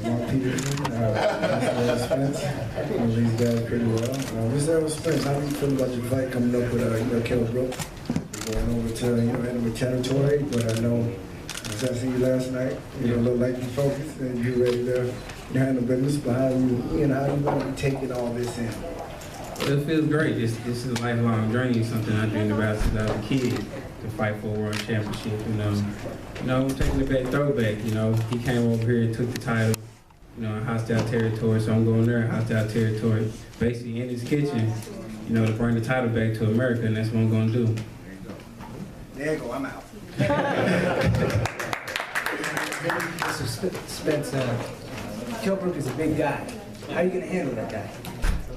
Mark Peterson, Errol Spence. I know these guys pretty well. Mr. Errol Spence, how do you feel about your fight coming up with Kell Brook? You're going over to enemy territory, but I know as I seen you last night, a little like you focused and you ready to handle business. But how you going to be taking all this in? Well, it feels great. This is a lifelong dream, something I dreamed about since I was a kid, to fight for a world championship. Taking it back, throwback. He came over here and took the title, in hostile territory. So I'm going there in hostile territory, basically in his kitchen, to bring the title back to America, and that's what I'm going to do. There you go. I'm out. Mr. Spence, Kell Brook is a big guy. How are you going to handle that guy?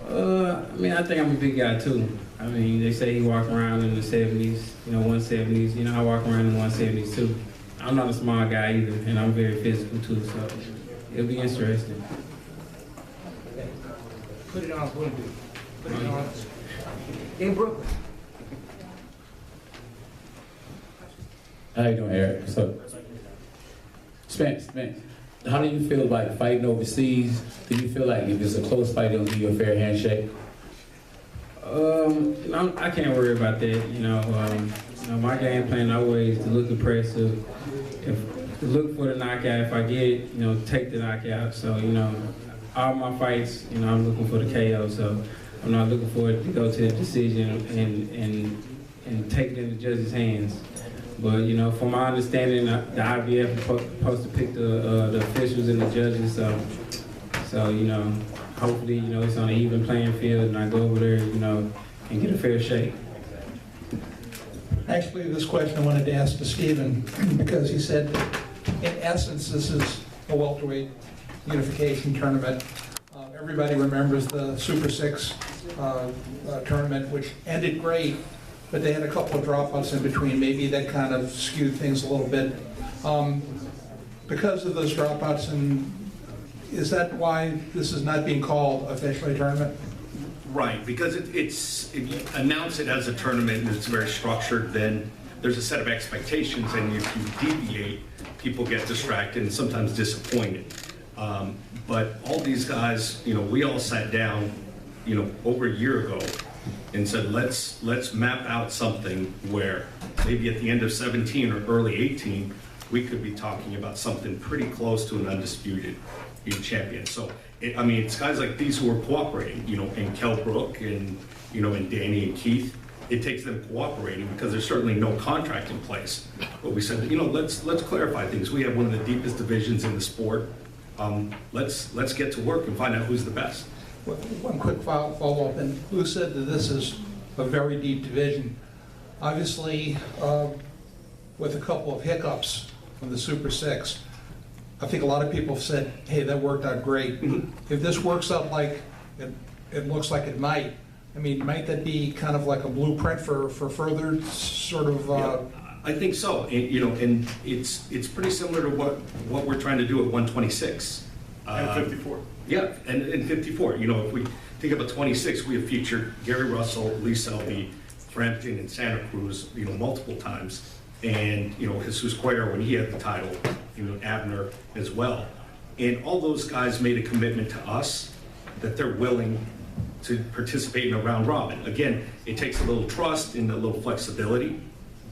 I think I'm a big guy too. They say he walk around in the 70s, 170s. I walk around in the 170s too. I'm not a small guy either, and I'm very physical too, so it'll be interesting. Okay. Put it on, what do? Put it on. In Brooklyn. How you doing, Eric? What's up? Spence, how do you feel about fighting overseas? Do you feel like if it's a close fight, they'll give you a fair handshake? I can't worry about that. My game plan always to look impressive, to look for the knockout. If I get it, take the knockout. So, all my fights, I'm looking for the KO. So I'm not looking for it to go to the decision and take it in the judge's hands. But from my understanding, the IBF is supposed to pick the officials and the judges. So hopefully it's on an even playing field, and I go over there, and get a fair shake. Actually, this question I wanted to ask to Stephen because he said, in essence, this is a welterweight unification tournament. Everybody remembers the Super 6 tournament, which ended great. But they had a couple of dropouts in between. Maybe that kind of skewed things a little bit. Because of those dropouts, and is that why this is not being called officially a tournament? Right, because if you announce it as a tournament and it's very structured, then there's a set of expectations, and if you deviate, people get distracted and sometimes disappointed. But all these guys, we all sat down, over a year ago, and said, let's map out something where maybe at the end of 17 or early 18, we could be talking about something pretty close to an undisputed champion. So, it's guys like these who are cooperating, and Kell Brook and Danny and Keith. It takes them cooperating because there's certainly no contract in place. But we said, let's clarify things. We have one of the deepest divisions in the sport. Let's get to work and find out who's the best. One quick follow-up, and Lou said that this is a very deep division. Obviously, with a couple of hiccups from the Super 6, I think a lot of people have said, hey, that worked out great. Mm-hmm. If this works out like it looks like it might, might that be kind of like a blueprint for further sort of... Yeah, I think so. And it's pretty similar to what we're trying to do at 126. And 54. Yeah, and 54. If we think about 26, we have featured Gary Russell, Lee Selby, Frampton, and Santa Cruz, multiple times. And, Jesus Cuellar when he had the title, Abner as well. And all those guys made a commitment to us that they're willing to participate in a round robin. Again, it takes a little trust and a little flexibility,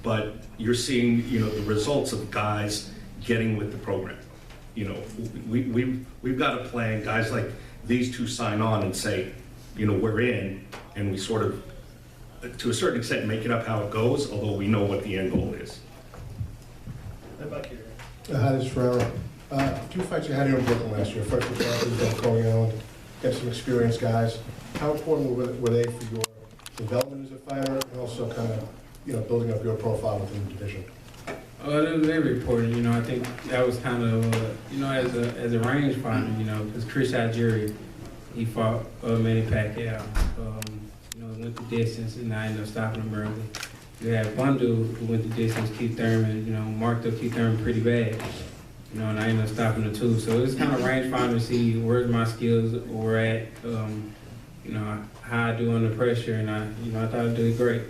but you're seeing, the results of guys getting with the program. We've got a plan. Guys like these two sign on and say, we're in, and we sort of, to a certain extent, make it up how it goes, although we know what the end goal is. Hi, this is Ferrero. 2 fights you had here in Brooklyn last year. First was going on, get some experienced guys. How important were they for your development as a fighter, and also kind of, building up your profile within the division? It was very important. I think that was kind of, as a range fighter, because Chris Algieri, he fought Manny Pacquiao, went the distance, and I ended up stopping him early. You had one dude who went the distance, Keith Thurman, marked up Keith Thurman pretty bad, and I ended up stopping the two. So it was kind of range finder to see where's my skills were at, how I do under pressure, and I thought I did great.